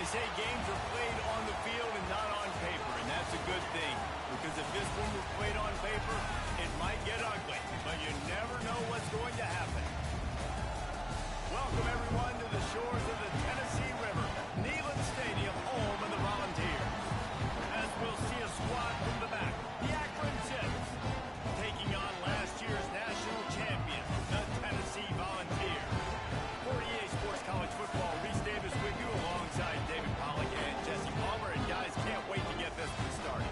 say games are played on the field and not on paper, and that's a good thing. Because if this one were played on paper, it might get ugly, but you never know what's going to happen. Welcome, everyone, to the shores of the Tennessee River, Neyland Stadium, home of the Volunteers. As we'll see a squad from the back, the Akron Zips, taking on last year's national champion, the Tennessee Volunteers. 48 Sports College Football, Reese Davis with you alongside David Pollack and Jesse Palmer. And guys, can't wait to get this one started.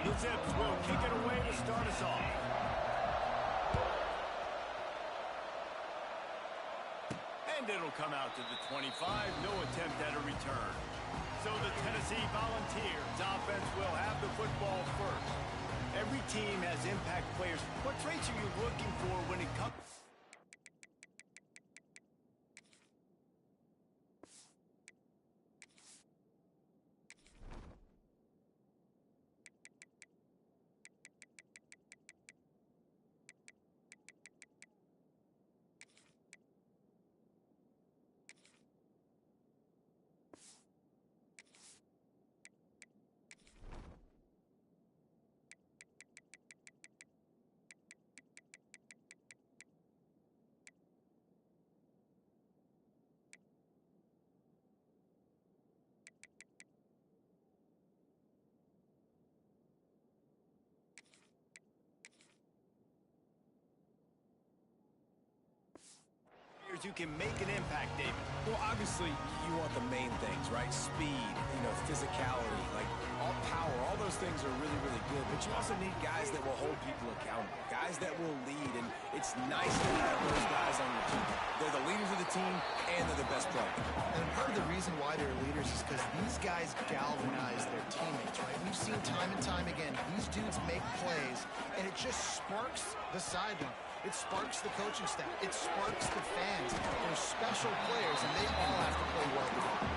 The Zips will kick it away to start us off. And it'll come out to the 25. No attempt at a return. So the Tennessee Volunteers offense will have the football first. Every team has impact players. What traits are you looking for when it comes? Who can make an impact, David? Well, obviously, you want the main things, right? Speed, physicality, like all power, all those things are really, really good. But you also need guys that will hold people accountable, guys that will lead. And it's nice to have those guys on your team. They're the leaders of the team, and they're the best players. And part of the reason why they're leaders is because these guys galvanize their teammates, right? We've seen time and time again, these dudes make plays, and it just sparks the sideline. It sparks the coaching staff. It sparks the fans. They're special players, and they all have to play well together.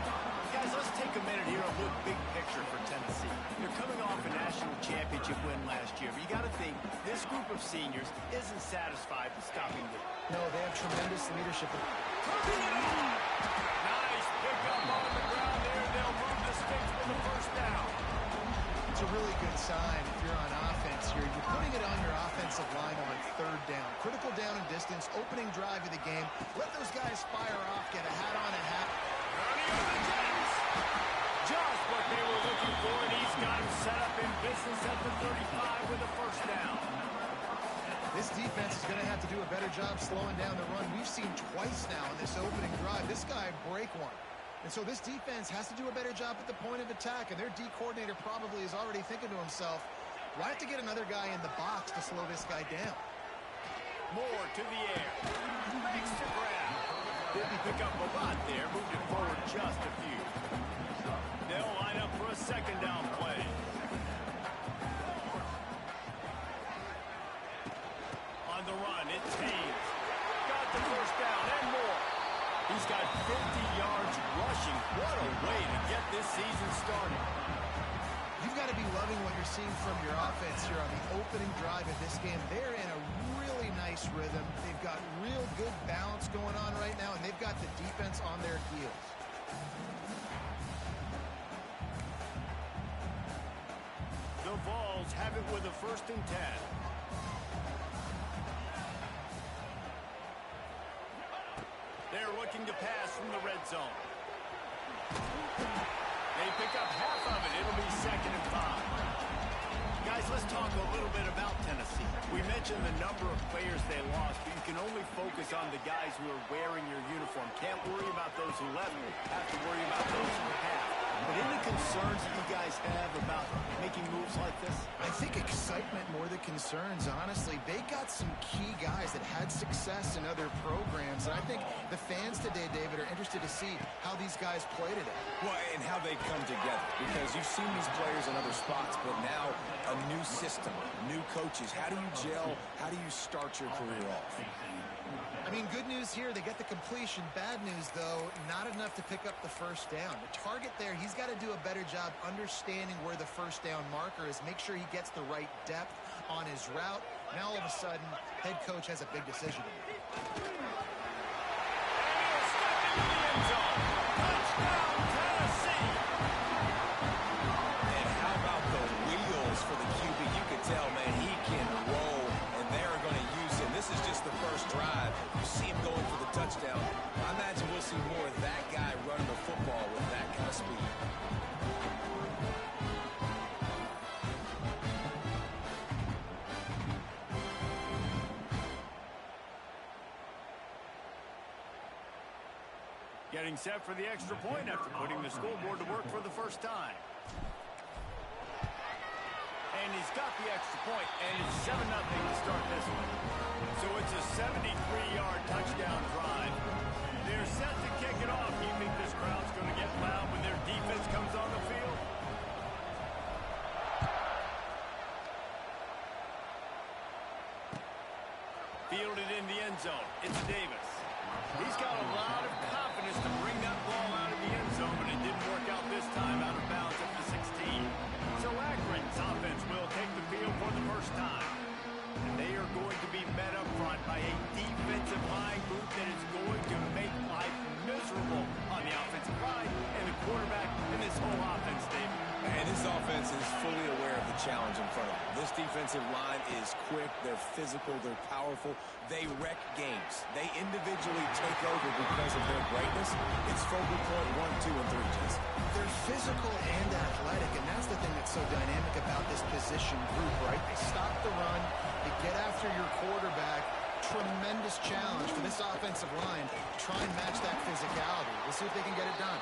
Guys, let's take a minute here and look big picture for Tennessee. They're coming off a national championship win last year, but you got to think this group of seniors isn't satisfied with stopping them. No, they have tremendous leadership. Nice pickup on the ground there. They'll move the sticks for the first down. It's a really good sign if you're on offense here. You're putting it on your offensive line on third down. Critical down and distance, opening drive of the game. Let those guys fire off, get a hat on a hat. Just what they were looking for, and he's got him set up in business at the 35 with a first down. This defense is going to have to do a better job slowing down the run. We've seen twice now in this opening drive. This guy break one. And so this defense has to do a better job at the point of attack, and their D coordinator probably is already thinking to himself, well, I have to get another guy in the box to slow this guy down. Moore to the air. Makes the grab. Didn't pick up a lot there. Moved it forward just a few. They'll line up for a second down play. On the run, it's Haynes. Got the first down and more. He's got 50 yards rushing. What a way to get this season started. You've got to be loving what you're seeing from your offense here on the opening drive of this game. They're in a really nice rhythm. They've got real good balance going on right now, and they've got the defense on their heels. The Vols have it with a 1st and 10. They're looking to pass from the red zone. They pick up half of it. It'll be 2nd and 5. Guys, let's talk a little bit about Tennessee. We mentioned the number of players they lost, but you can only focus on the guys who are wearing your uniform. Can't worry about those who left. Have to worry about those who have. But any concerns that you guys have about making moves like this? I think excitement more than concerns, honestly. They got some key guys that had success in other programs, and I think the fans today, David, are interested to see how these guys play today. Well, and how they come together, because you've seen these players in other spots, but now a new system, new coaches. How do you gel? How do you start your career off? I mean, good news here, they get the completion. Bad news, though, not enough to pick up the first down. The target there, he's got to do a better job understanding where the first down marker is, make sure he gets the right depth on his route. Now, all of a sudden, head coach has a big decision to make. Touchdown, Tennessee! And how about the wheels for the QB? You can tell, man, he can roll, and they're going to use him. This is just the first drive. You see him going for the touchdown. I imagine we'll see more of that guy running the football with that kind of speed. Getting set for the extra point after putting the scoreboard to work for the first time. And he's got the extra point, and it's 7-0 to start this one. So it's a 73-yard touchdown drive. They're set to kick it off. You think this crowd's going to get loud when their defense comes on the field? Fielded in the end zone. It's Davis. He's got a lot of confidence to bring that ball out of the end zone, but it didn't work out this time, out of bounds at the 16. So Akron's offense will take the field for the first time. And they are going to be met up front by a defensive line group that is going to make life miserable on the offensive line and the quarterback in this whole offense, David. And this offense is fully aware of the challenge in front of them. This defensive line is quick, they're physical, they're powerful, they wreck games. They individually take over because of their greatness. It's focal point 1, 2, and 3, Jason. They're physical and athletic, and that's the thing that's so dynamic about this position group, right? They stop the run, they get after your quarterback. Tremendous challenge for this offensive line to try and match that physicality. We'll see if they can get it done.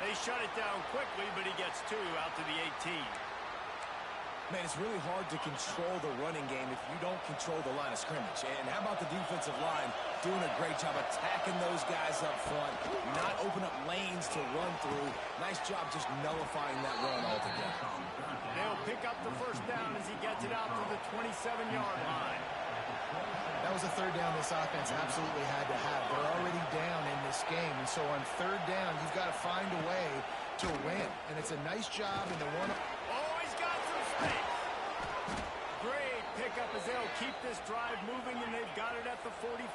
They shut it down quickly, but he gets 2 out to the 18. Man, it's really hard to control the running game if you don't control the line of scrimmage. And how about the defensive line doing a great job attacking those guys up front, not open up lanes to run through. Nice job just nullifying that run altogether. They'll pick up the first down as he gets it out to the 27-yard line. That was a third down this offense absolutely had to have. They're already down in this game, and so on third down, you've got to find a way to win. And it's a nice job in the one. Oh, he's got some space. Great pickup as they'll keep this drive moving, and they've got it at the 45.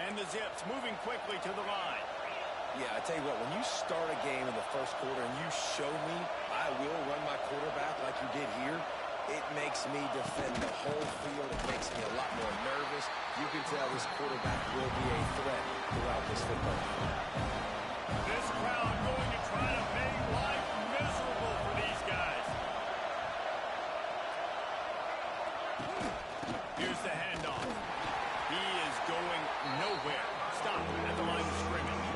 And the Zips moving quickly to the line. Yeah, I tell you what, when you start a game in the first quarter and you show me I will run my quarterback like you did here, it makes me defend the whole field. It makes me a lot more nervous. You can tell this quarterback will be a threat throughout this football game. This crowd going to try to make life miserable for these guys. Here's the handoff. He is going nowhere. Stop at the line of scrimmage.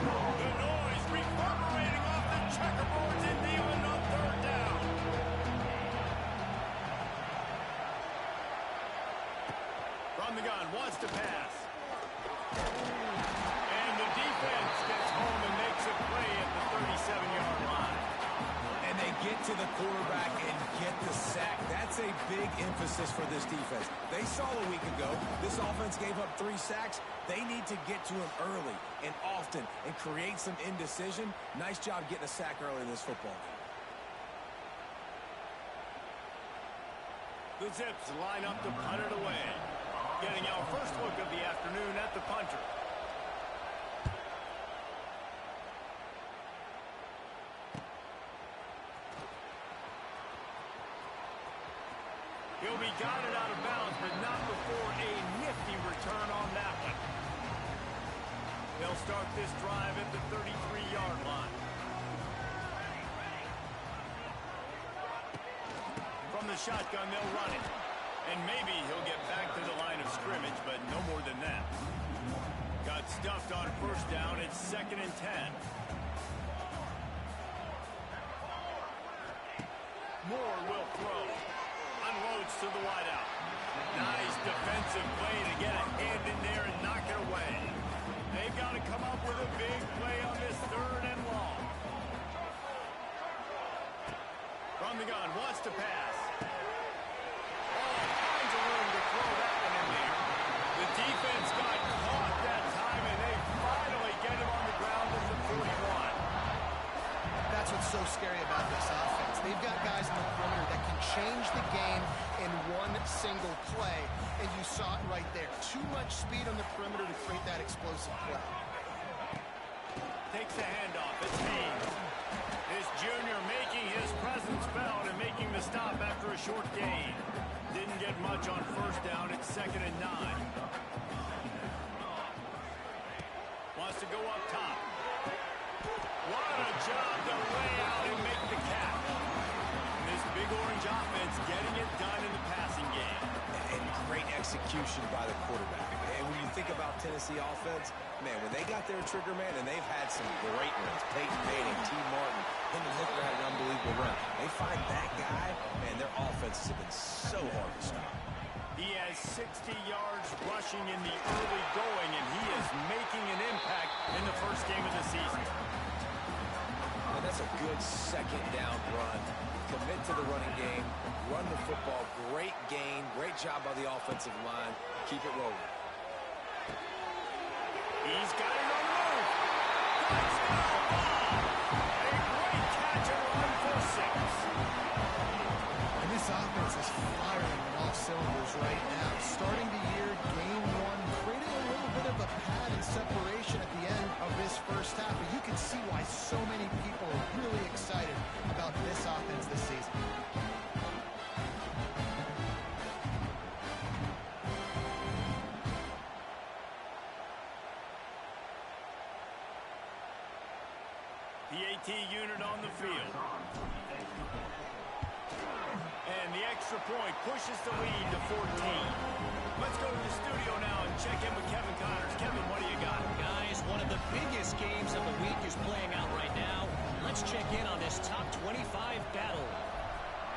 The noise reverberating off the checkerboards and Thielen on third down. From the gun, wants to pass. And the defense gets home and makes a play at the 37-yard line. And they get to the quarterback and get the sack. That's a big emphasis for this defense. They saw a week ago, this offense gave up 3 sacks. They need to get to him early and often and create some indecision. Nice job getting a sack early in this football game. The Zips line up to punt it away. Getting our first look of the afternoon at the punter. He'll be guided out of bounds, but not before a nifty return on that one. They'll start this drive at the 33-yard line. From the shotgun, they'll run it. And maybe he'll get back to the line of scrimmage, but no more than that. Got stuffed on first down. It's 2nd and 10. Moore will throw. Unloads to the wideout. Nice defensive play to get a hand in there and knock it away. They've got to come up with a big play on this 3rd and long. From the gun, wants to pass. Oh, finds a room to throw that one in there. The defense got caught that time, and they finally get him on the ground at the 41. That's what's so scary about this offense. They've got guys in the perimeter that can change the game in one single play, and you saw it right there. Too much speed on the perimeter to create that explosive play. Takes the handoff. It's Haynes. This junior making his presence felt and making the stop after a short gain. Didn't get much on first down. It's 2nd and 9. Wants to go up top. What a job to lay out and make the catch. And this big orange offense getting it done in the passing game. And great execution by the quarterback. And when you think about Tennessee offense, man, when they got their trigger man, and they've had some great ones, Peyton Manning, T. Martin, Hendon Hooker had an unbelievable run. They find that guy, man, their offenses have been so hard to stop. He has 60 yards rushing in the early going, and he is making an impact in the first game of the season. And that's a good 2nd down run. Commit to the running game, run the football, great gain, great job by the offensive line. Keep it rolling. He's got it on the move. Touchdown ball. A great catch and run for 6. And this offense is firing on all cylinders right now. Starting the year, game 1, creating a little bit of a pad and separation at the end of this first half. But you can see why so many people are really excited about this offense this season. The AT unit on the field. And the extra point pushes the lead to 14. Let's go to the studio now and check in with Kevin Connors. Kevin, what do you got? Guys, one of the biggest games of the week is playing out right now. Let's check in on this top 25 battle.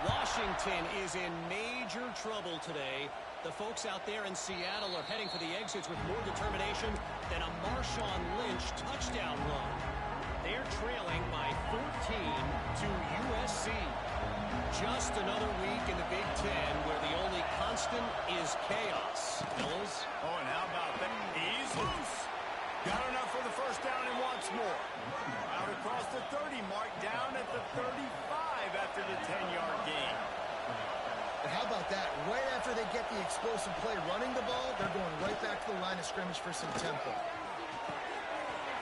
Washington is in major trouble today. The folks out there in Seattle are heading for the exits with more determination than a Marshawn Lynch touchdown run. They're trailing by 14 to USC. Just another week in the Big Ten where the only constant is chaos. Fellas? Oh, and how about that? He's loose. Got enough for the first down and wants more. Out across the 30 mark, down at the 35 after the 10-yard gain. But how about that? Right after they get the explosive play running the ball, they're going right back to the line of scrimmage for some tempo.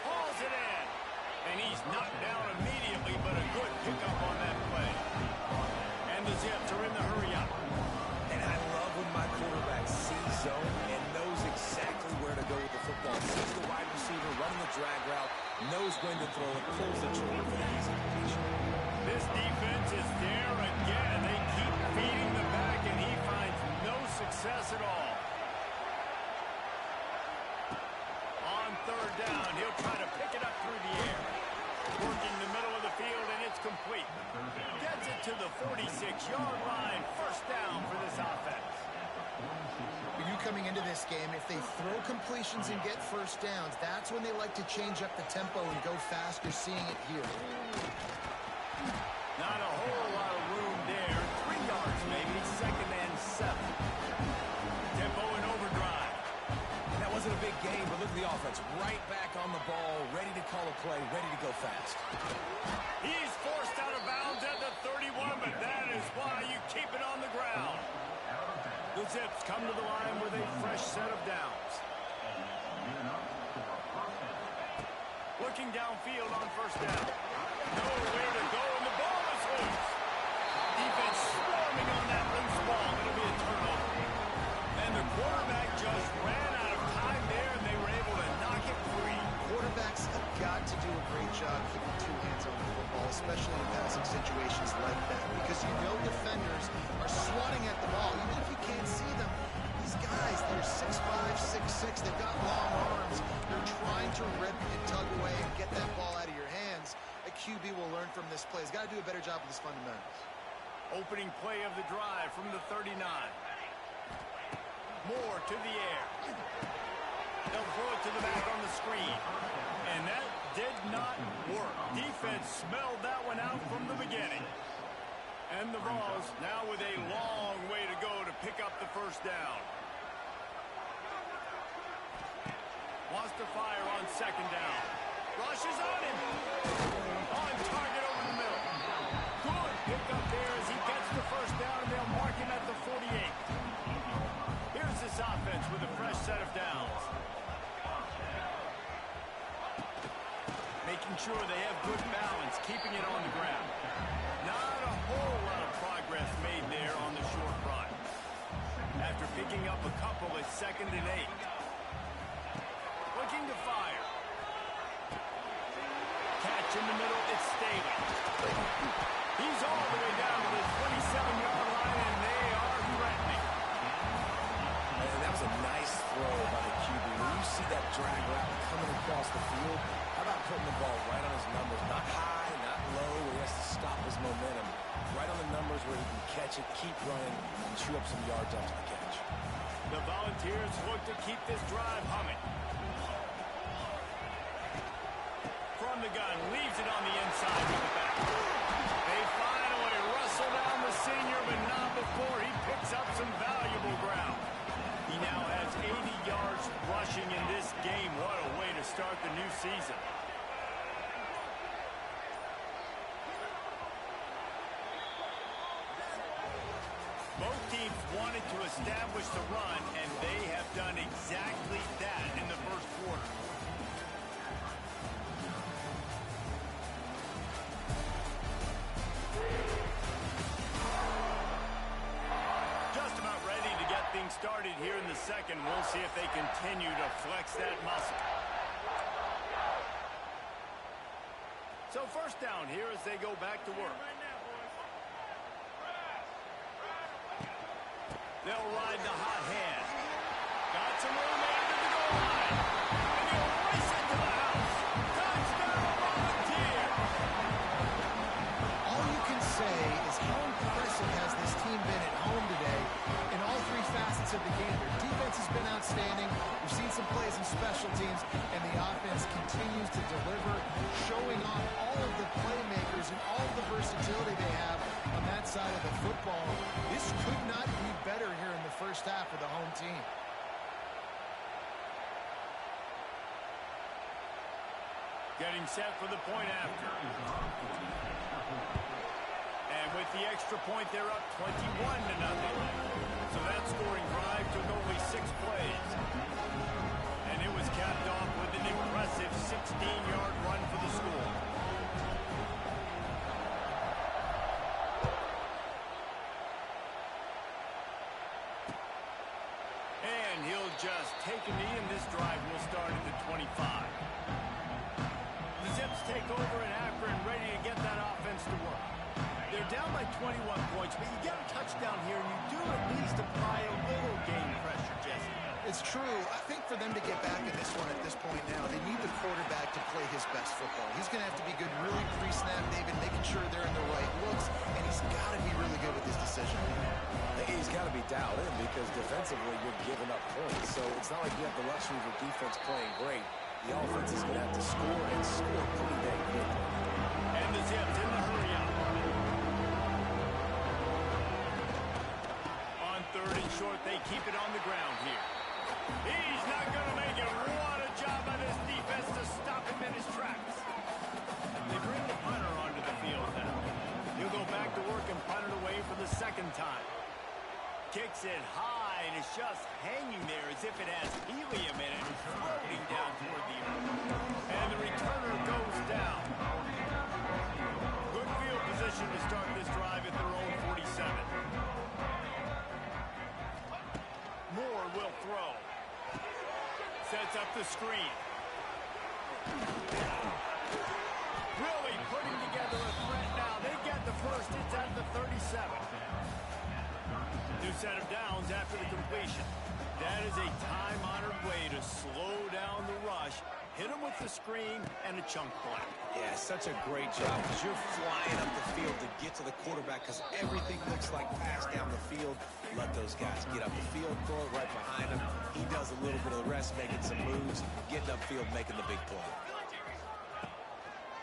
Hauls it in. And he's knocked down immediately, but a good pickup on that play. And the Zips are in the hurry-up. And I love when my quarterback sees zone and knows exactly where to go with the football. Sees the wide receiver running the drag route, knows when to throw it, pulls the trigger for the easy completion. This defense is there again. They keep feeding the back, and he finds no success at all. On 3rd down, he'll try to pick it up through the air. Working the middle of the field, and it's complete. Gets it to the 46-yard line. First down for this offense. You coming into this game, if they throw completions and get first downs, that's when they like to change up the tempo and go fast. You're seeing it here. Not a whole lot of room there. 3 yards maybe. 2nd and 7. Tempo and overdrive. That wasn't a big game, but look at the offense. Right back on the ball, ready to call a play, ready to go fast. He's forced out of bounds at the 31, but that is why you keep it on the ground. The Zips come to the line with a fresh set of downs. Looking downfield on first down. Nowhere to go, and the ball is loose. Defense swarming on that loose ball. It'll be a turnover. And the quarterback just ran out of time there, and they were able to knock it free. especially in passing situations like that, because you know defenders are swatting at the ball. Even if you can't see them, these guys, they're 6'5", 6'6", they've got long arms. They're trying to rip and tug away and get that ball out of your hands. A QB will learn from this play. He's got to do a better job with his fundamentals. Opening play of the drive from the 39. Moore to the air. They'll throw it to the back on the screen. And that did not work. Defense smelled that one out from the beginning. And the Vols now with a long way to go to pick up the first down. Wants to fire on second down. Rushes on him. On target over the middle. Good pick up there as he gets the first down, and they'll mark him at the 48. Here's this offense with a fresh set of downs. Making sure they have good balance, keeping it on the ground. Not a whole lot of progress made there on the short run. After picking up a couple at 2nd and 8. Looking to fire. Catch in the middle, it's Staley. He's all the way down to the 27-yard line, and they are threatening. And that was a nice throw by the QB. When you see that drag route coming across the field, how about putting the ball right on his numbers? Not high, not low, where he has to stop his momentum. Right on the numbers where he can catch it, keep running, and chew up some yards after the catch. The Volunteers look to keep this drive humming. From the gun, leaves it on the inside with the back. They finally wrestle down the senior, but not before he picks up some valuable ground. He now has 80 yards rushing in this game. What a way to start the new season. Both teams wanted to establish the run, and they have done exactly that in the first quarter. Just about ready to get things started here in the second. We'll see if they continue to flex that muscle. So first down here as they go back to work. They'll ride the hot hand. Got some room there to the goal line. And he'll race it to the house. Touchdown, Volunteer. All you can say is how impressive has this team been at home today in all three facets of the game. Their defense has been outstanding. We've seen some plays in special teams, and the offense continues to deliver, showing off all of the playmakers and all of the versatility they have on that side of the football. This could not be better here in the first half for the home team. Getting set for the point after. And with the extra point, they're up 21-0. So that scoring drive took only 6 plays. And it was capped off with an impressive 16-yard run for the score. And he'll just take a knee, and this drive will start at the 25. The Zips take over in Akron, ready to get that offense to work. They're down by 21 points, but you get a touchdown here, and you do at least apply a little game pressure, Jesse. It's true. I think for them to get back in this one at this point now, they need the quarterback to play his best football. He's going to have to be good really pre-snap, David, making sure they're in the right looks, and he's got to be really good with his decision. He's got to be dialed in because defensively you're giving up points. So it's not like you have the luxury of your defense playing great. The offense is going to have to score and score pretty dang quickly. And the Zips in the hurry up. On 3rd and short, they keep it on the ground here. He's not going to make it. What a job by this defense to stop him in his tracks. They bring the punter onto the field now. He'll go back to work and punt it away for the 2nd time. Kicks it high, and it's just hanging there as if it has helium in it, floating down toward the earth. And the returner goes down. Good field position to start this drive at their own 47. Moore will throw. Sets up the screen. Really putting together a set of downs after the completion. That is a time-honored way to slow down the rush, hit them with the screen, and a chunk play. Yeah, such a great job because you're flying up the field to get to the quarterback because everything looks like pass down the field. Let those guys get up the field, throw it right behind him. He does a little bit of the rest, making some moves, getting upfield, making the big play.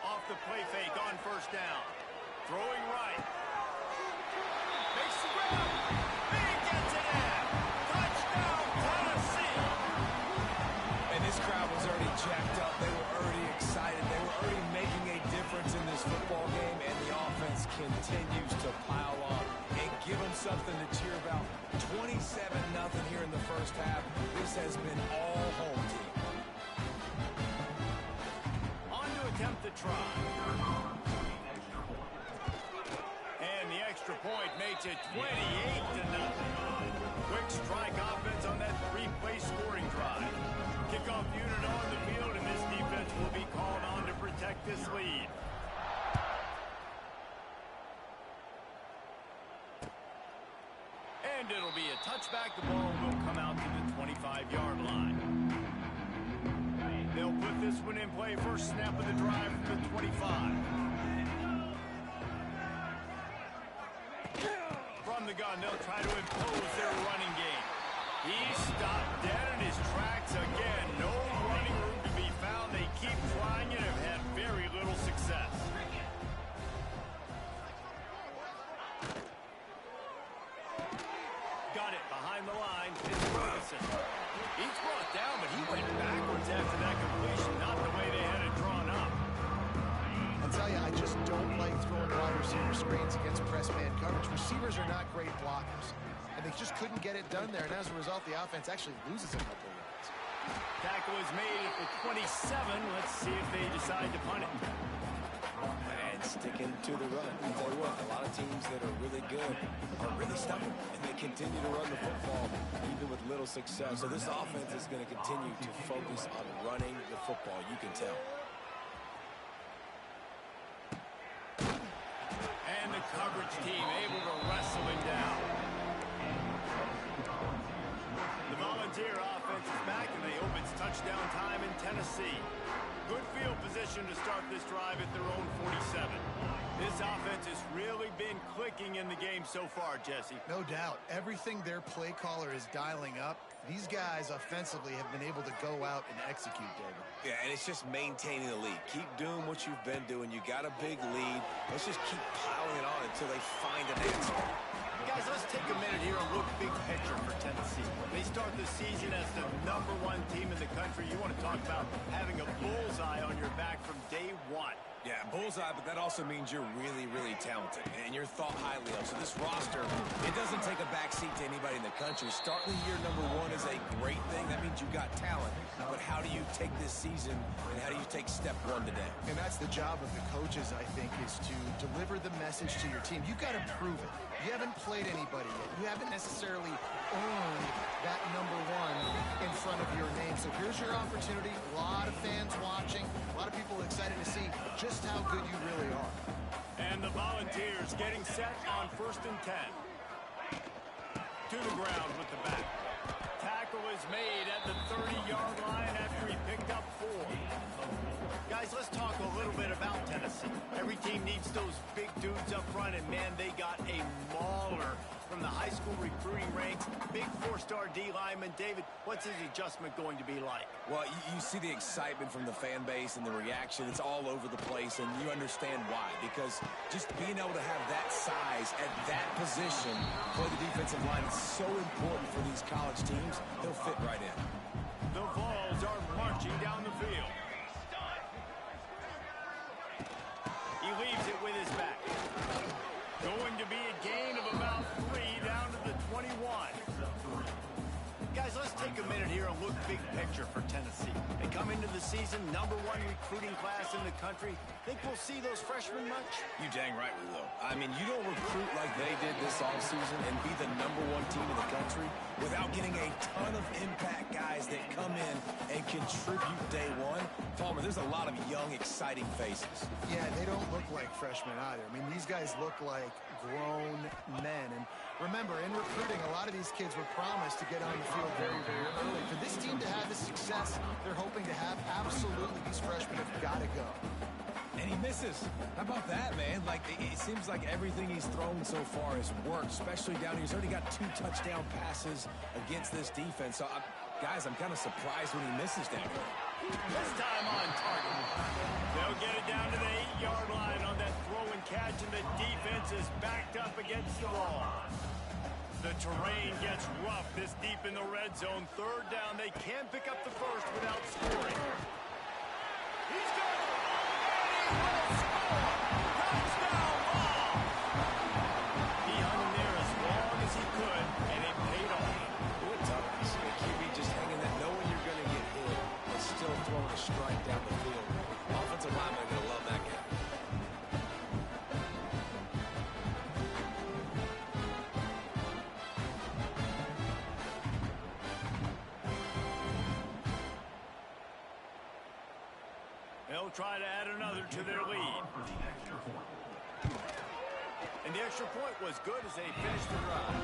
Off the play fake on first down. Throwing right. Makes the grab. He gets it in. Touchdown, Tennessee. And this crowd was already jacked up. They were already excited. They were already making a difference in this football game, and the offense continues to pile on and give them something to cheer about. 27-0 here in the first half. This has been all home team. On to attempt the try. And the extra point makes it 28-0. Quick strike offense on that three-play scoring drive. Kickoff unit on the field, and this defense will be called on to protect this lead. And it'll be a touchback. The ball will come out to the 25-yard line. They'll put this one in play. First snap of the drive from the 25. From the gun, they'll try to impose their running game. He's stopped dead in his tracks again. No running room to be found. They keep trying and have had very little success. Got it behind the line. It's Ferguson. He's brought down, but he went backwards after that completion. Not the way they had it drawn up. I'll tell you, I just don't like throwing wide receiver screens against press man coverage. Receivers are not great blockers, and they just couldn't get it done there. And as a result, the offense actually loses a couple of yards. Tackle is made at the 27. Let's see if they decide to punt it. And sticking to the run. I'll tell you what, a lot of teams that are really good are really stubborn, and they continue to run the football even with little success. So this offense is going to continue to focus on running the football. You can tell. And the coverage team able to wrestle him down. The Volunteer offense is back, and they hope it's touchdown time in Tennessee. Good field position to start this drive at their own 47. This offense has really been clicking in the game so far, Jesse. No doubt. Everything their play caller is dialing up, these guys offensively have been able to go out and execute, David. Yeah, and it's just maintaining the lead. Keep doing what you've been doing. You got a big lead. Let's just keep piling it on until they find an answer. Guys, let's take a minute here and look big picture for Tennessee. They start the season as the #1 team in the country. You want to talk about having a bullseye on your back from day one. Yeah, bullseye, but that also means you're really, really talented, and you're thought highly of. So this roster, it doesn't take a backseat to anybody in the country. Starting the year #1 is a great thing. That means you got talent. But how do you take this season, and how do you take step one today? And that's the job of the coaches, I think, is to deliver the message to your team. You've got to prove it. You haven't played anybody yet. You haven't necessarily earned that #1 in front of your name. So here's your opportunity. A lot of fans watching. A lot of people excited to see just how good you really are. And the Volunteers getting set on 1st and 10. To the ground with the back. Tackle is made at the 30-yard line after he picked up 4. Guys, let's talk a little bit about Tennessee. Every team needs those big dudes up front, and man, they got a mauler from the high school recruiting ranks. Big 4-star D lineman. David, what's his adjustment going to be like? Well, you see the excitement from the fan base and the reaction. It's all over the place, and you understand why. Because just being able to have that size at that position, play the defensive line, is so important for these college teams. He'll fit right in. The Vols are marching down the field. He leaves it with his back. Going to be a gain of about 3 down to the 21. Guys, let's take a minute here and look big picture for Tennessee. They come into the season #1 recruiting class in the country. Think we'll see those freshmen much? You dang right we will. I mean, you don't recruit like they did this offseason and be the #1 team in the country without getting a ton of impact guys that come in and contribute day one? Palmer, there's a lot of young, exciting faces. Yeah, they don't look like freshmen either. I mean, these guys look like grown men. And remember, in recruiting, a lot of these kids were promised to get on the field very, very early. For this team to have the success they're hoping to have, absolutely these freshmen have got to go. And he misses. How about that, man? Like, it seems like everything he's thrown so far has worked, especially down here. He's already got 2 touchdown passes against this defense. So, guys, I'm kind of surprised when he misses down here. This time on target. They'll get it down to the 8-yard line on that throw and catch, and the defense is backed up against the wall. The terrain gets rough this deep in the red zone. 3rd down. They can pick up the first without scoring. He's got it. And he will score. Touchdown ball. He hung in there as long as he could, and it paid off. What toughness. The QB just hanging there, knowing you're going to get hit, but still throwing a strike down the field. Offensive linemen are going to love that guy. They'll try to add another to their lead. And the extra point was good as they finished the drive.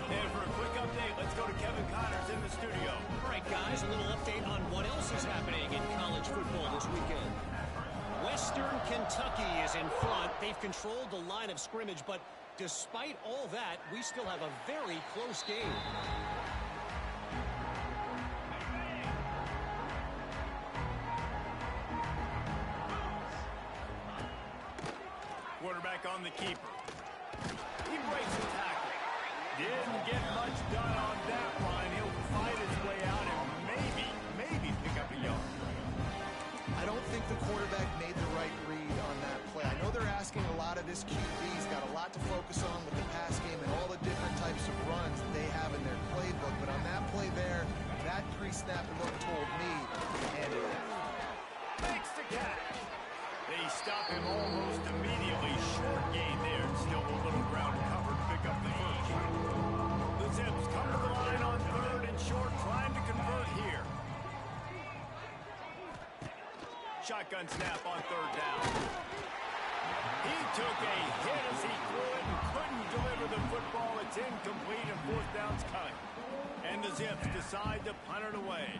And for a quick update, let's go to Kevin Connors in the studio. All right, guys, a little update on what else is happening in college football this weekend. Western Kentucky is in front. They've controlled the line of scrimmage, but despite all that, we still have a very close game. Quarterback on the keeper. He breaks the tackle. Didn't get much done on that line. He'll fight his way out and maybe pick up a yard. I don't think the quarterback made the right read on that play. I know they're asking a lot of this QB. He's got a lot to focus on with the pass game and all the different types of runs that they have in their playbook. But on that play there, that pre-snap look told me to hand it off. Makes the catch. They stop him almost immediately. Short gain there. Still a little ground covered to pick up the first. The Zips come to the line on 3rd and short, trying to convert here. Shotgun snap on 3rd down. He took a hit as he threw it and couldn't deliver the football. It's incomplete and 4th down's coming. And the Zips decide to punt it away.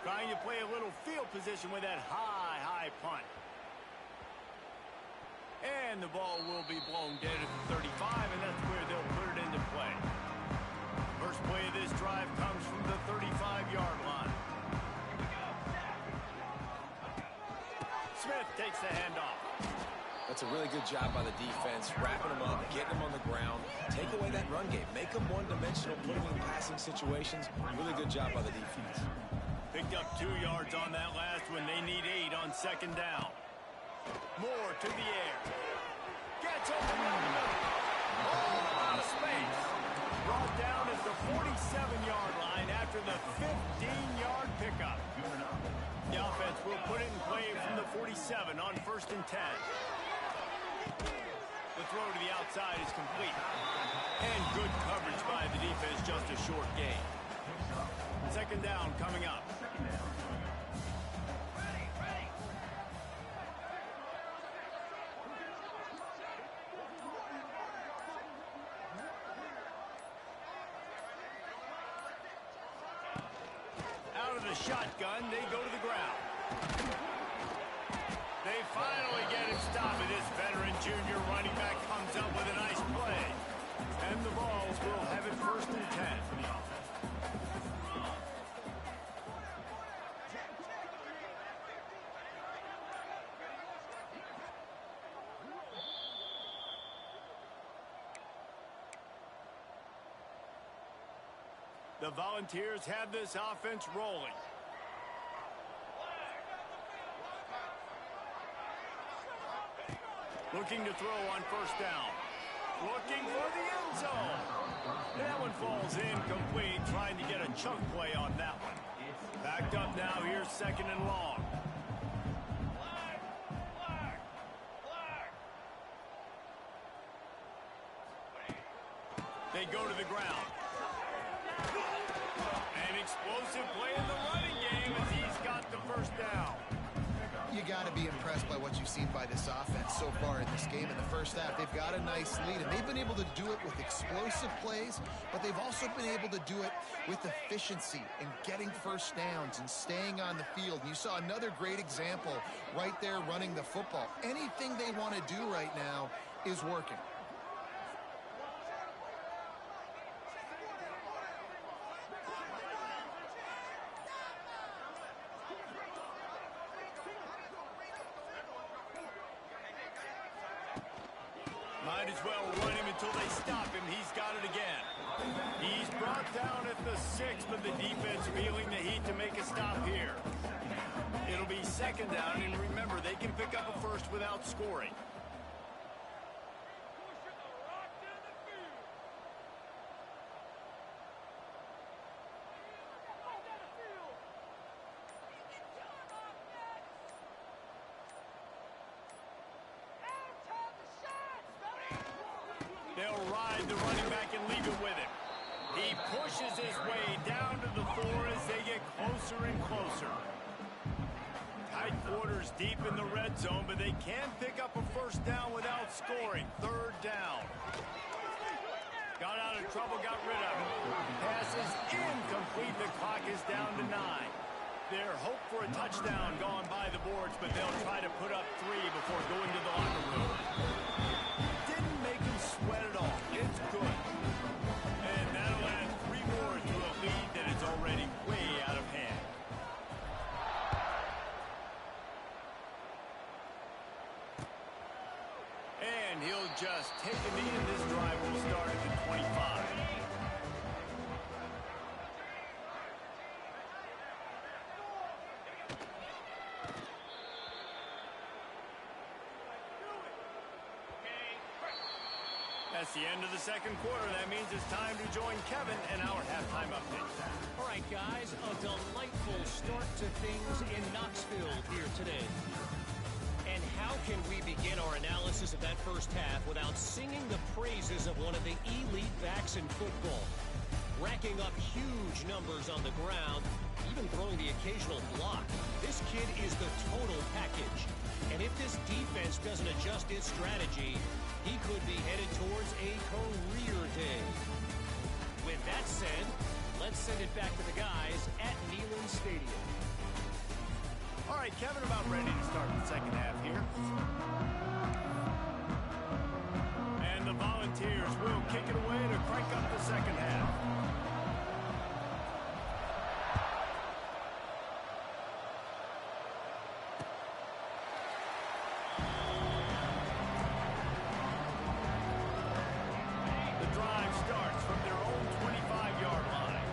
Trying to play a little field position with that high punt. And the ball will be blown dead at the 35, and that's where they'll put it into play. First play of this drive comes from the 35-yard line. Smith takes the handoff. That's a really good job by the defense, wrapping them up, getting them on the ground, take away that run game, make them one-dimensional, put them in passing situations. Really good job by the defense. Picked up 2 yards on that last one. They need 8 on 2nd down. Moore to the air. Gets open down the middle. Oh, out of space. Brought down at the 47-yard line after the 15-yard pickup. The offense will put it in play from the 47 on 1st and 10. The throw to the outside is complete. And good coverage by the defense, just a short gain. 2nd down coming up. Out of the shotgun, they go to the ground. They finally get him stopped. This veteran junior running back comes up with a nice play. And the Vols will have it 1st and 10. The Volunteers have this offense rolling. Looking to throw on 1st down. Looking for the end zone. That one falls incomplete, trying to get a chunk play on that one. Backed up now, here's 2nd and long. They go to the ground. An explosive play in the running game as he's got the first down. You got to be impressed by what you've seen by this offense so far in this game. In the first half, they've got a nice lead, and they've been able to do it with explosive plays, but they've also been able to do it with efficiency and getting first downs and staying on the field. And you saw another great example right there running the football. Anything they want to do right now is working. Might as well run him until they stop him. He's got it again. He's brought down at the 6, but the defense feeling the heat to make a stop here. It'll be second down, and remember, they can pick up a first without scoring. They'll ride the running back and leave it with him. He pushes his way down to the 4 as they get closer and closer. Tight quarters deep in the red zone, but they can pick up a first down without scoring. Third down. Got out of trouble, got rid of it. Pass is incomplete. The clock is down to 9. Their hope for a touchdown gone by the boards, but they'll try to put up 3 before going to the locker room. Didn't make him sweat at all. It's good. And that'll add 3 more to a lead that is already way out of hand. And he'll just take a knee, and this drive will start at the 25. That's the end of the second quarter. That means it's time to join Kevin and our halftime update. All right, guys, a delightful start to things in Knoxville here today. And how can we begin our analysis of that first half without singing the praises of one of the elite backs in football? Racking up huge numbers on the ground, even throwing the occasional block. This kid is the total package. And if this defense doesn't adjust its strategy, he could be headed towards a career day. With that said, let's send it back to the guys at Neyland Stadium. All right, Kevin, about ready to start the second half here. And the Volunteers will kick it away to crank up the second half. The drive starts from their own 25-yard line.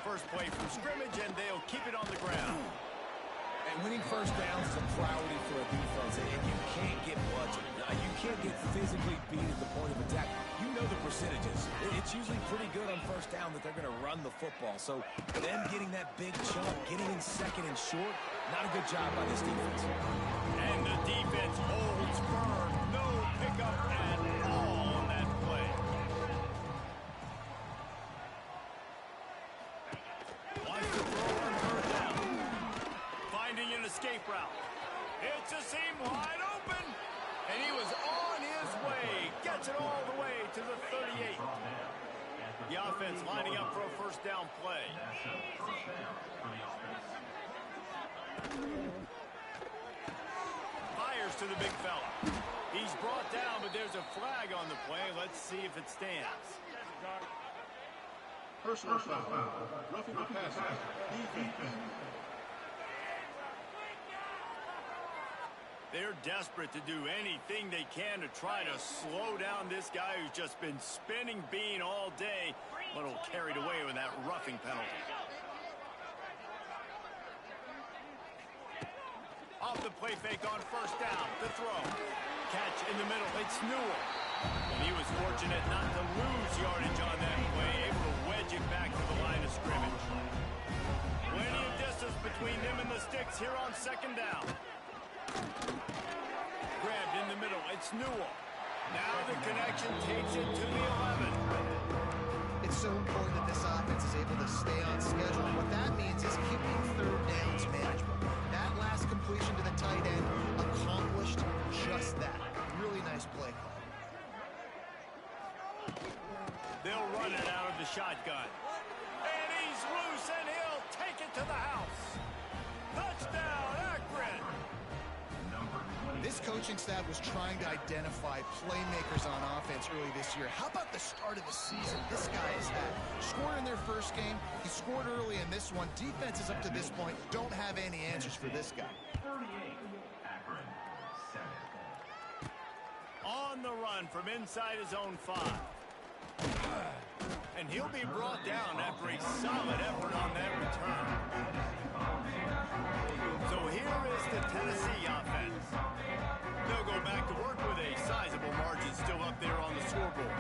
First play from scrimmage, and they'll keep it on the ground. And winning first downs is a priority for a defense, and you can't get budget. You can't get physically beat at the point of attack. You know the percentages. It's usually pretty good on first down that they're going to run the football. So them getting that big chunk, getting in second and short, not a good job by this defense. And the defense holds firm. No pickup at all on that play. Wants to throw on third down. Finding an escape route. It's a seam wide open. And he was on his way. Gets it all the way to the 38. The offense lining up for a first down play. Fires to the big fella. He's brought down, but there's a flag on the play. Let's see if it stands. Personal foul. Roughing the passer. Defense. They're desperate to do anything they can to try to slow down this guy who's just been spinning bean all day, but will carried away with that roughing penalty. Off the play fake on first down. The throw. Catch in the middle. It's Newell. And he was fortunate not to lose yardage on that play, able to wedge it back to the line of scrimmage. Plenty of distance between them and the sticks here on second down. Grabbed in the middle. It's Newell. Now the connection takes it to the 11. It's so important that this offense is able to stay on schedule. And what that means is keeping third downs manageable. That last completion to the tight end accomplished just that. Really nice play call. They'll run it out of the shotgun. And he's loose, and he'll take it to the house. Touchdown, Akron! This coaching staff was trying to identify playmakers on offense early this year. How about the start of the season this guy has had? Scored in their first game. He scored early in this one. Defenses up to this point don't have any answers for this guy. On the run from inside his own 5. And he'll be brought down after a solid effort on that return. So here is the Tennessee offense. They'll go back to work with a sizable margin still up there on the scoreboard.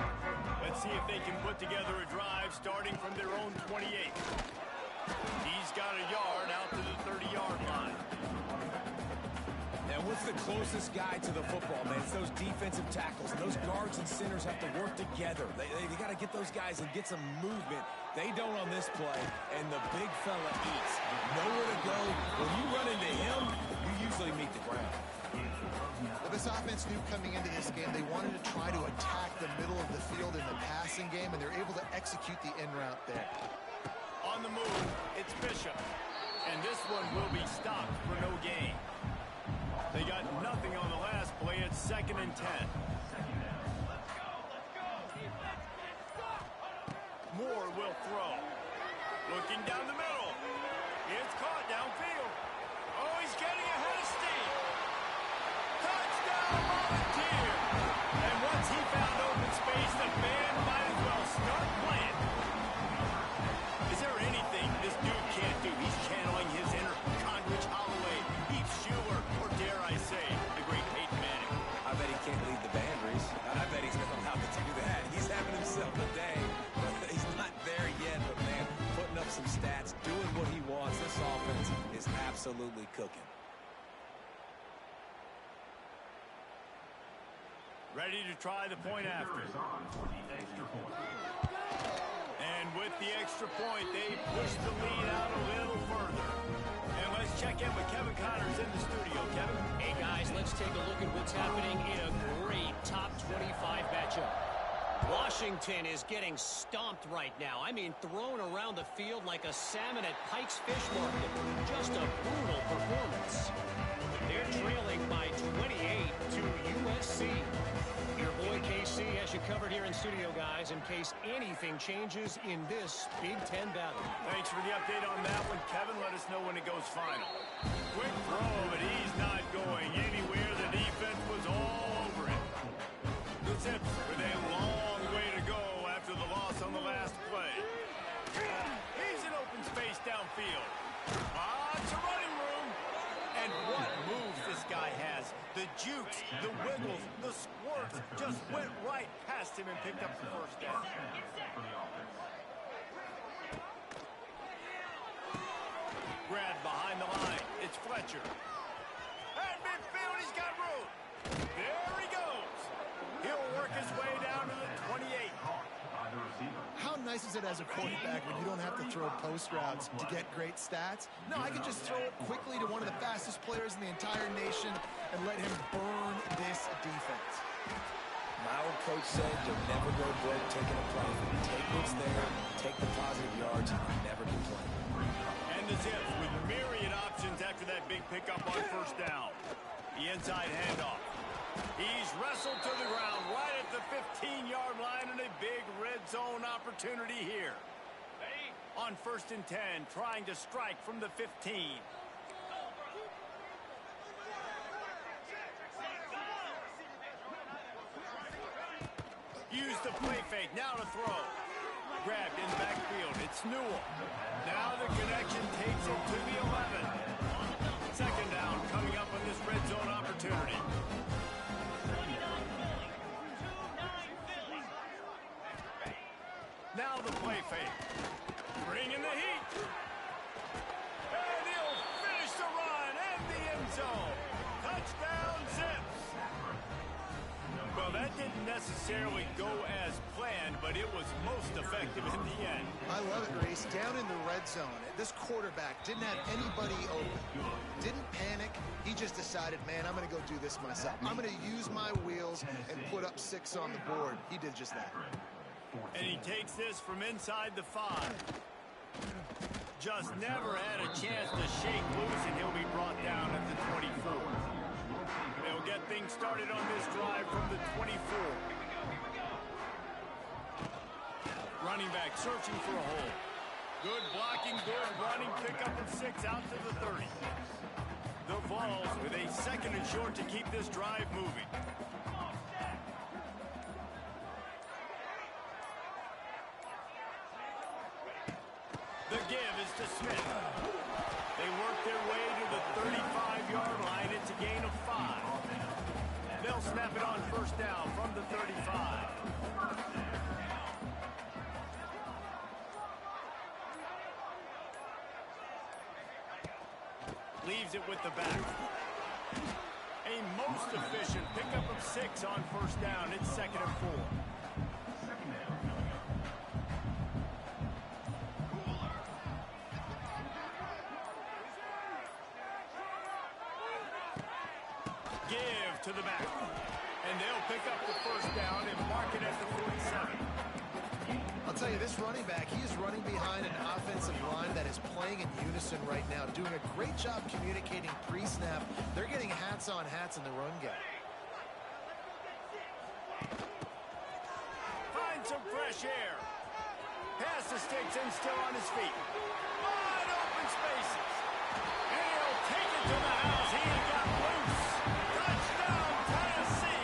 Let's see if they can put together a drive starting from their own 28. He's got a yard out to the 30-yard line. And what's the closest guy to the football, man? It's those defensive tackles. And those guards and centers have to work together. They got to get those guys and get some movement. They don't on this play, and the big fella eats. Nowhere to go. When you run into him, you usually meet the ground. Well, this offense knew coming into this game they wanted to try to attack the middle of the field in the passing game, and they're able to execute the in route there. On the move, it's Bishop. And this one will be stopped for no gain. They got nothing on the last play. It's 2nd and 10. Moore will throw. Looking down the middle. It's caught downfield. Oh, he's getting ahead of steam. Touchdown, Volunteer. And once he found open space, the band might as well start playing. Is there anything this dude can't do? He's channeling his inner Condrich Holloway, Heath Schuler, or dare I say, the great Peyton Manning. I bet he can't lead the band, Reese. I bet he's not allowed to do that. He's having himself a day. He's not there yet, but man, putting up some stats, doing what he wants. This offense is absolutely cooking. Ready to try the point after. And with the extra point, they push the lead out a little further. And let's check in with Kevin Connors in the studio. Kevin? Hey, guys, let's take a look at what's happening in a great top 25 matchup. Washington is getting stomped right now. I mean, thrown around the field like a salmon at Pike's Fish Market. Just a brutal performance. They're trailing by 28 to USC. Your boy KC has you covered here in studio, guys, in case anything changes in this Big Ten battle. Thanks for the update on that one, Kevin. Let us know when it goes final. Quick throw, but he's not going anywhere. The defense was all over him. The Zips with a long way to go after the loss on the last play. He's in open space downfield. It's a running room. And what moves this guy has. The jukes, the wiggles, the squirts just went right past him and picked up the first down. Grab behind the line. It's Fletcher. At midfield, he's got room. There he goes. He'll work his way down to the 28. How nice is it as a quarterback when you don't have to throw post routes to get great stats? No, I can just throw it quickly to one of the fastest players in the entire nation and let him burn this defense. My old coach said you'll never go broke taking a profit. Take what's there, take the positive yards, and you never complain. And the Zips with myriad options after that big pickup on first down. The inside handoff. He's wrestled to the ground right at the 15-yard line and a big red zone opportunity here. On 1st and 10, trying to strike from the 15. Use the play fake, now to throw. Grabbed in the backfield, it's Newell. Now the connection takes it to the 11. 2nd down coming up on this red zone opportunity. Now the play fake. Bring in the heat. And he'll finish the run and the end zone. Touchdown, Zips. Well, that didn't necessarily go as planned, but it was most effective in the end. I love it, Reese. Down in the red zone, this quarterback didn't have anybody open. Didn't panic. He just decided, man, I'm going to go do this myself. I'm going to use my wheels and put up 6 on the board. He did just that. And he takes this from inside the 5. Just never had a chance to shake loose, and he'll be brought down at the 24. They'll get things started on this drive from the 24. Running back searching for a hole. Good blocking, good running, pickup of 6 out to the 30. The Vols with a 2nd and short to keep this drive moving. The give is to Smith. They work their way to the 35-yard line. It's a gain of 5. They'll snap it on 1st down from the 35. Leaves it with the back. A most efficient pickup of 6 on 1st down. It's 2nd and 4. Give to the back. And they'll pick up the 1st down and mark it at the 47. I'll tell you, this running back, he is running behind an offensive line that is playing in unison right now, doing a great job communicating pre-snap. They're getting hats on hats in the run game. Find some fresh air. Pass the sticks and still on his feet. Wide open spaces. And he'll take it to the house. He got loose. Touchdown, Tennessee.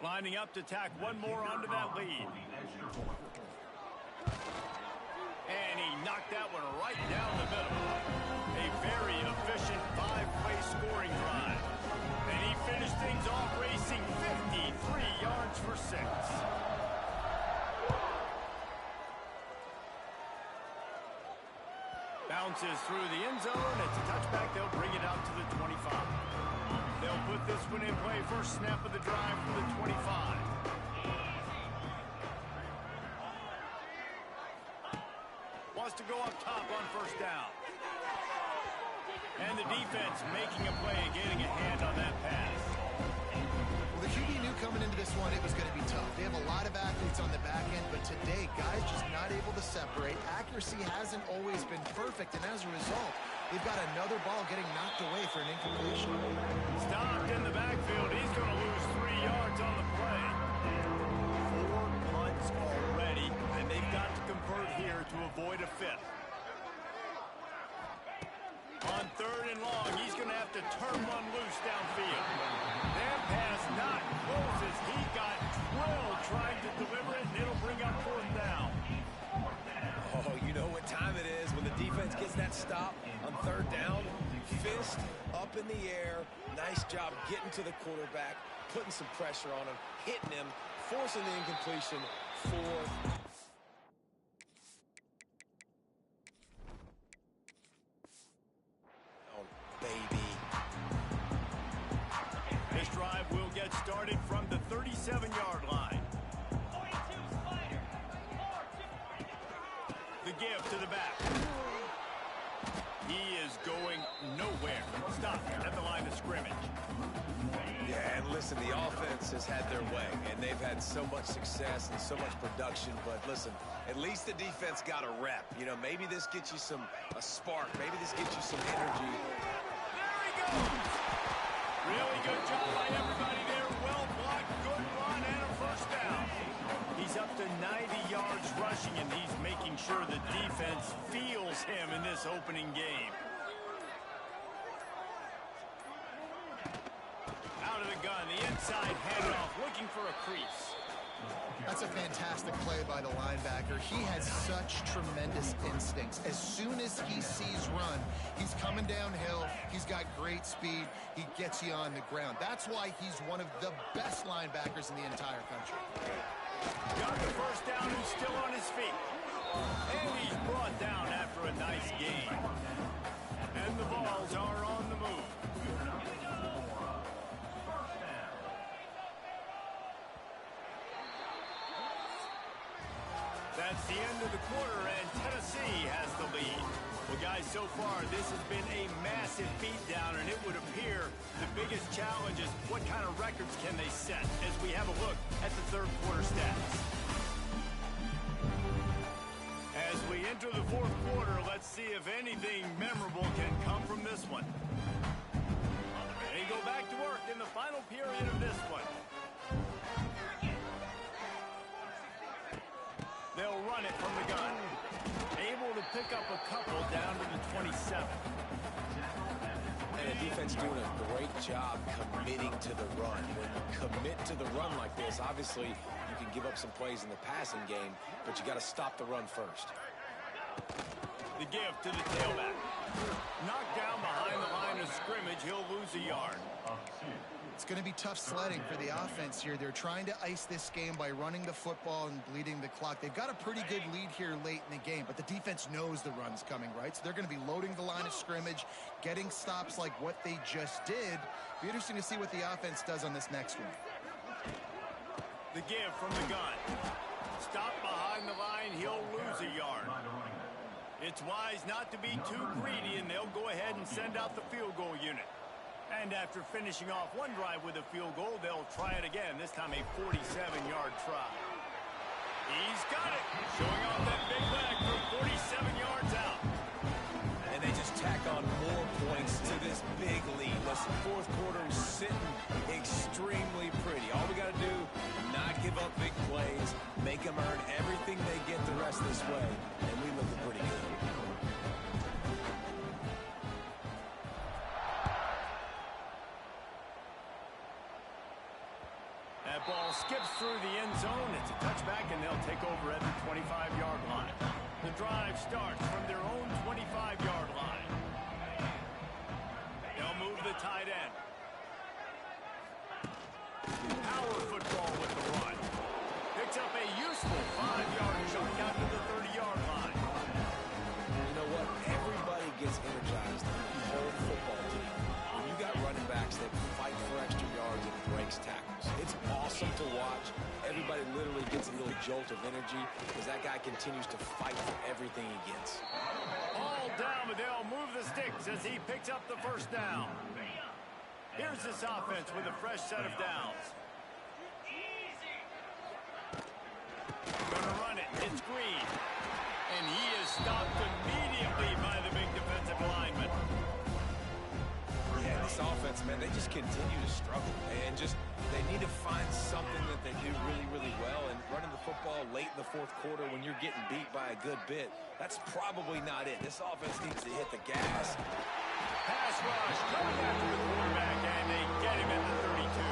Lining up to tack one more onto that lead. And he knocked that one right down the middle. A very efficient 5-play scoring drive. And he finished things off racing 53 yards for 6. Bounces through the end zone. It's a touchback. They'll bring it out to the 25. They'll put this one in play. First snap of the drive from the 25. Wants to go up top on 1st down. And the defense making a play, getting a hand on that pass. Well, the QB knew coming into this one it was going to be tough. They have a lot of athletes on the back end, but today, guys just not able to separate. Accuracy hasn't always been perfect, and as a result, they've got another ball getting knocked away for an incompletion. Stopped in the backfield. He's going to lose 3 yards on the play. 4 punts already, and they've got to convert here to avoid a 5th. On 3rd and long, he's going to have to turn one loose downfield. That pass not close as he got drilled trying to deliver it, and it'll bring up 4th down. Oh, you know what time it is when the defense gets that stop on 3rd down. Fist up in the air. Nice job getting to the quarterback, putting some pressure on him, hitting him, forcing the incompletion. 4th. Oh, baby. This drive will get started from the 37-yard line. The give to the back. he is going nowhere. Stop at the line of scrimmage. Yeah, and listen, the offense has had their way, and they've had so much success and so much production. But listen, at least the defense got a rep. You know, maybe this gets you a spark. Maybe this gets you some energy. There he goes. Really good job by everybody there. Well blocked, good run, and a first down. He's up to 90 yards rushing, and he's making sure the defense feels him in this opening game. Out of the gun, the inside handoff, looking for a crease. That's a fantastic play by the linebacker. He has such tremendous instincts. As soon as he sees run, he's coming downhill. He's got great speed. He gets you on the ground. That's why he's one of the best linebackers in the entire country. Got the first down and still on his feet. And he's brought down after a nice gain. And the Vols are on the move. That's the end of the quarter, and Tennessee has the lead. Well, guys, so far, this has been a massive beatdown, and it would appear the biggest challenge is what kind of records can they set as we have a look at the third quarter stats. As we enter the fourth quarter, let's see if anything memorable can come from this one. They go back to work in the final period of this one. They'll run it from the gun. Able to pick up a couple down to the 27. And the defense doing a great job committing to the run. When you commit to the run like this, obviously you can give up some plays in the passing game, but you got to stop the run first. The give to the tailback. Knocked down behind the line of scrimmage. He'll lose a yard. It's going to be tough sledding for the offense here. They're trying to ice this game by running the football and bleeding the clock. They've got a pretty good lead here late in the game, but the defense knows the run's coming, right? So they're going to be loading the line of scrimmage, getting stops like what they just did. Be interesting to see what the offense does on this next one. The give from the gun. Stop behind the line. He'll lose a yard. It's wise not to be too greedy, and they'll go ahead and send out the field goal unit. And after finishing off one drive with a field goal, they'll try it again, this time a 47-yard try. He's got it, showing off that big leg from 47 yards out. And they just tack on more points to this big lead. Listen, fourth quarter is sitting extremely pretty. All we got to do, not give up big plays, make them earn everything they get the rest of this way, and we look pretty good. That ball skips through the end zone. It's a touchback, and they'll take over at the 25-yard line. The drive starts from their own 25-yard line. They'll move the tight end. Power football with the run. Picks up a useful 5-yard chunk out to the 30-yard line. You know what? Everybody gets energized on the whole football team. When you got running backs that fight for extra yards and breaks tackles, it's awesome to watch. Everybody literally gets a little jolt of energy because that guy continues to fight for everything he gets. All down, but they'll move the sticks as he picks up the first down. Here's this offense with a fresh set of downs. Gonna run it. It's Green. And he is stopped immediately by the big defensive lineman. Yeah, this offense, man, they just continue to struggle. And they need to find something that they do really, really well. And running the football late in the fourth quarter when you're getting beat by a good bit, that's probably not it. This offense needs to hit the gas. Pass rush coming after the quarterback, and they get him at the 32.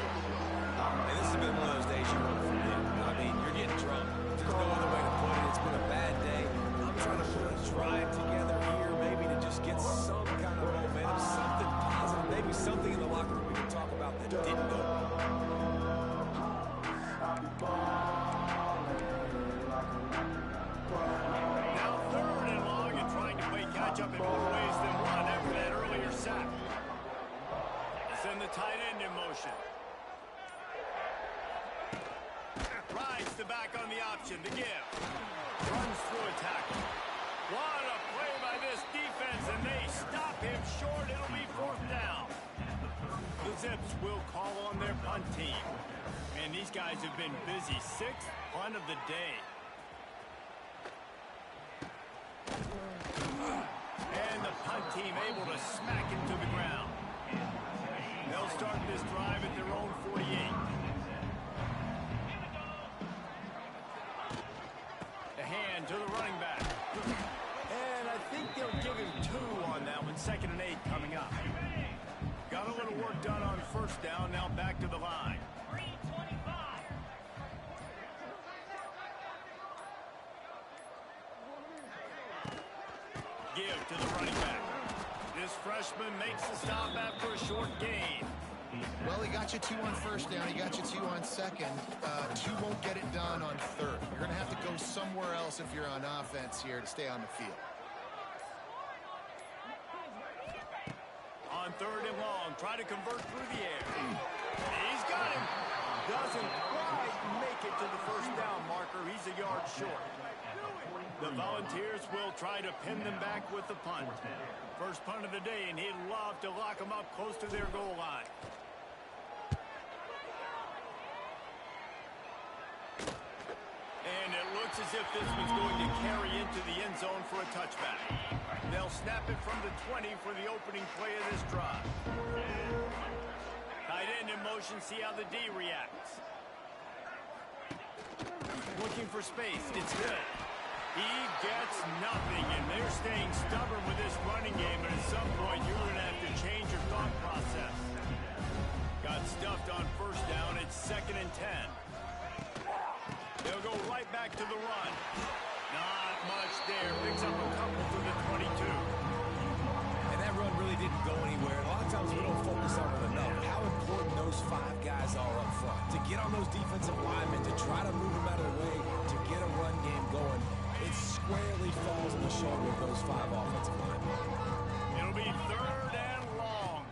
And this has been one of those days you won't forget. I mean, you're getting drunk. There's no other way to put it. It's been a bad day. I'm trying to put a drive together here maybe to just get some kind of momentum, something positive, maybe something in the locker room we can talk about that didn't go. Now third and long and trying to play catch-up in more ways than one after that earlier sack. They send the tight end in motion. Rides the back on the option. The give. Runs through a tackle. What a play by this this defense, and they stop him short. It'll be 4th down. The Zips will call on their punt team. And these guys have been busy. 6th punt of the day. And the punt team able to smack him to the ground. They'll start this drive at their own 48. The hand to the running back. And I think they'll give him 2 on that one. 2nd and 8 coming up. Got a little work done on 1st down. Now back to the line. Give to the running back. This freshman makes the stop after a short gain. Well, he got you 2 on 1st down. He got you 2 on 2nd. 2 won't get it done on 3rd. You're going to have to go somewhere else if you're on offense here to stay on the field. On 3rd and long, try to convert through the air. He's got him. Doesn't quite make it to the 1st down marker. He's a yard short. The Volunteers will try to pin them back with the punt. First punt of the day, and he'd love to lock them up close to their goal line. And it looks as if this one's going to carry into the end zone for a touchback. They'll snap it from the 20 for the opening play of this drive. Tight end in motion, see how the D reacts. Looking for space, it's good. He gets nothing, and they're staying stubborn with this running game, but at some point you're going to have to change your thought process. Got stuffed on 1st down, it's 2nd and 10. They'll go right back to the run. Not much there, picks up a couple to the 22. And that run really didn't go anywhere. A lot of times we don't focus on it enough. How important those 5 guys are up front. To get on those defensive linemen, to try to move them out of the way, to get a run game going. It squarely falls on the shoulder of those 5 offensive linemen. It'll be 3rd and long.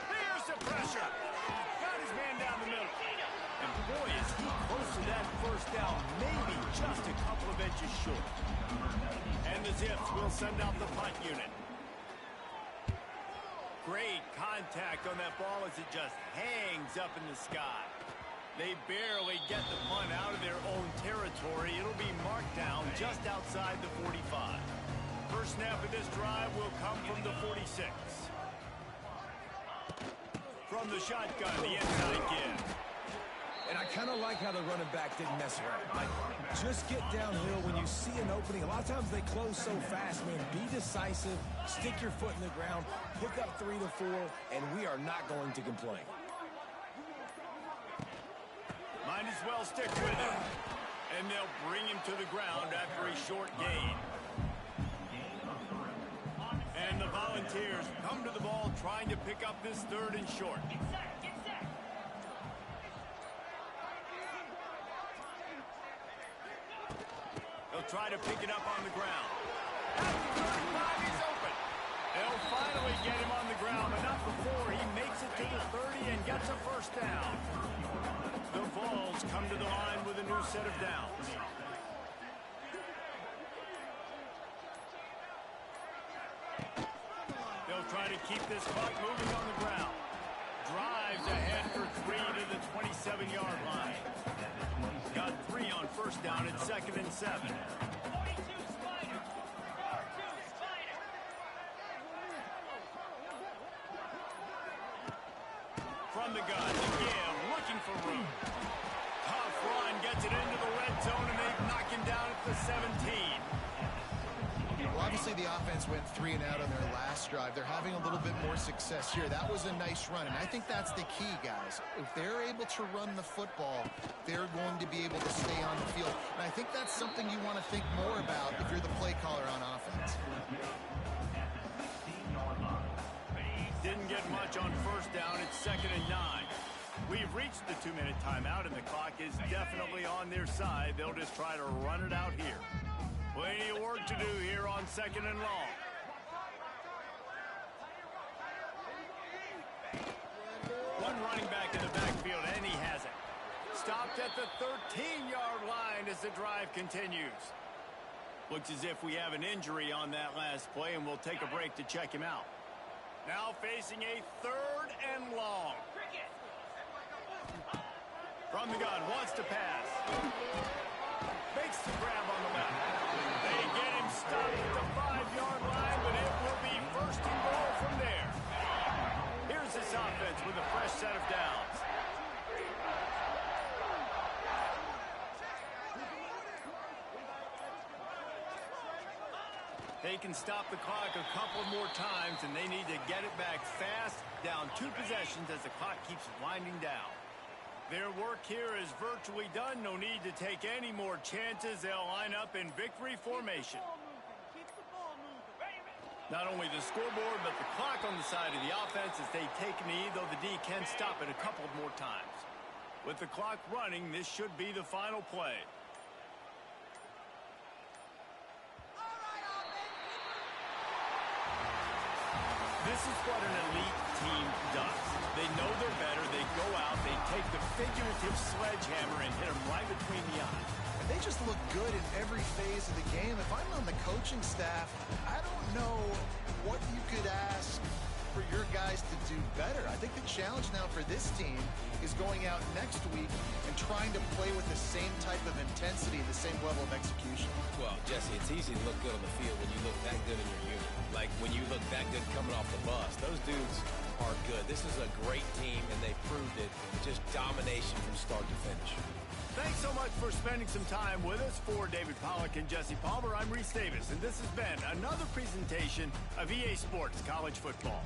There's the pressure. Got his man down the middle. And boy, is he close to that 1st down. Maybe just a couple of inches short. And the Zips will send out the punt unit. Great contact on that ball as it just hangs up in the sky. They barely get the punt out of their own territory. It'll be marked down just outside the 45. First snap of this drive will come from the 46. From the shotgun, the inside give. And I kind of like how the running back didn't mess around. Like, just get downhill when you see an opening. A lot of times they close so fast, man. Be decisive, stick your foot in the ground, pick up 3 to 4, and we are not going to complain. Might as well stick with him. And they'll bring him to the ground after a short gain. And the Volunteers come to the ball trying to pick up this 3rd and short. They'll try to pick it up on the ground. At the 35, he's open. They'll finally get him on the ground, but not before he makes it to the 30 and gets a 1st down. The Vols come to the line with a new set of downs. They'll try to keep this puck moving on the ground. Drives ahead for 3 to the 27-yard line. Got 3 on 1st down at 2nd and 7. From the gun, again, looking for room. Tough run, gets it into the red zone, and they knock him down at the 17. Well, obviously the offense went 3 and out on their last drive. They're having a little bit more success here. That was a nice run, and I think that's the key, guys. If they're able to run the football, they're going to be able to stay on the field. And I think that's something you want to think more about if you're the play caller on offense. Didn't get much on 1st down. It's 2nd and 9. We've reached the 2-minute timeout, and the clock is definitely on their side. They'll just try to run it out here. Plenty of work to do here on 2nd and long. One running back in the backfield, and he has it. Stopped at the 13-yard line as the drive continues. Looks as if we have an injury on that last play, and we'll take a break to check him out. Now facing a 3rd and long. From the gun, wants to pass. Makes the grab on the left. They get him stopped at the 5-yard line, but it will be 1st and goal from there. Here's this offense with a fresh set of downs. They can stop the clock a couple more times, and they need to get it back fast, down 2 possessions as the clock keeps winding down. Their work here is virtually done. No need to take any more chances. They'll line up in victory formation. Not only the scoreboard, but the clock on the side of the offense as they take a knee, though the D can stop it a couple more times. With the clock running, this should be the final play. This is what an elite team does. They know they're better. They go out. They take the figurative sledgehammer and hit them right between the eyes. They just look good in every phase of the game. If I'm on the coaching staff, I don't know what you could ask for your guys to do better. I think the challenge now for this team is going out next week and trying to play with the same type of intensity and the same level of execution. Well, Jesse, it's easy to look good on the field when you look that good in your unit. Like when you look that good coming off the bus. Those dudes are good. This is a great team, and they proved it. Just domination from start to finish. Thanks so much for spending some time with us. For David Pollack and Jesse Palmer, I'm Reese Davis, and this has been another presentation of EA Sports College Football.